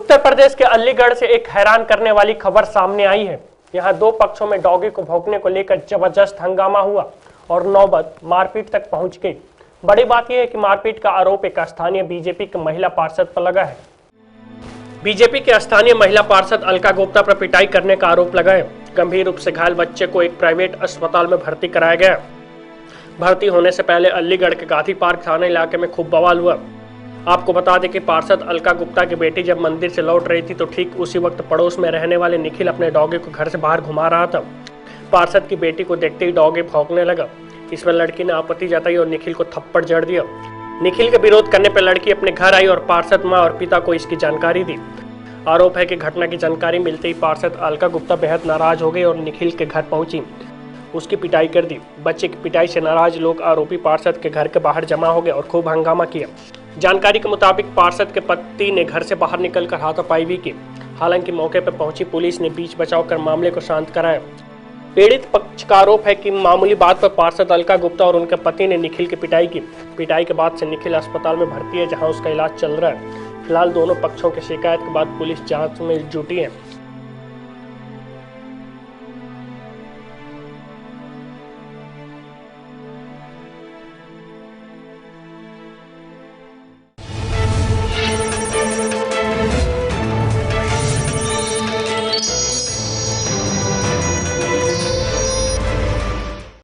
उत्तर प्रदेश के अलीगढ़ से एक हैरान करने वाली खबर सामने आई है। यहाँ दो पक्षों में डॉगी को भौंकने को लेकर जबरदस्त हंगामा हुआ और नौबत मारपीट तक पहुंच गई। बड़ी बात यह है कि मारपीट का आरोप एक स्थानीय बीजेपी की महिला पार्षद पर लगा है। बीजेपी के स्थानीय महिला पार्षद अलका गुप्ता पर पिटाई करने का आरोप लगा है। गंभीर रूप से घायल बच्चे को एक प्राइवेट अस्पताल में भर्ती कराया गया। भर्ती होने से पहले अलीगढ़ के गांधी पार्क थाना इलाके में खूब बवाल हुआ। आपको बता दें कि पार्षद अलका गुप्ता की बेटी जब मंदिर से लौट रही थी तो ठीक उसी वक्त पड़ोस में रहने वाले निखिल अपने डॉगी को घर से बाहर घुमा रहा था। पार्षद की बेटी को देखते ही डॉगी भौंकने लगा। इसमें लड़की ने आपत्ति जताई और निखिल को थप्पड़ जड़ दिया। निखिल के विरोध करने पर लड़की अपने घर आई और पार्षद मां और पिता को इसकी जानकारी दी। आरोप है कि घटना की जानकारी मिलते ही पार्षद अलका गुप्ता बेहद नाराज हो गई और निखिल के घर पहुंची, उसकी पिटाई कर दी। बच्चे की पिटाई से नाराज लोग आरोपी पार्षद के घर के बाहर जमा हो गए और खूब हंगामा किया। जानकारी के मुताबिक पार्षद के पति ने घर से बाहर निकलकर हाथापाई भी की। हालांकि मौके पर पहुंची पुलिस ने बीच बचाव कर मामले को शांत कराया। पीड़ित पक्ष का आरोप है कि मामूली बात पर पार्षद अलका गुप्ता और उनके पति ने निखिल की पिटाई की। पिटाई के बाद से निखिल अस्पताल में भर्ती है, जहां उसका इलाज चल रहा है। फिलहाल दोनों पक्षों की शिकायत के बाद पुलिस जांच में जुटी है।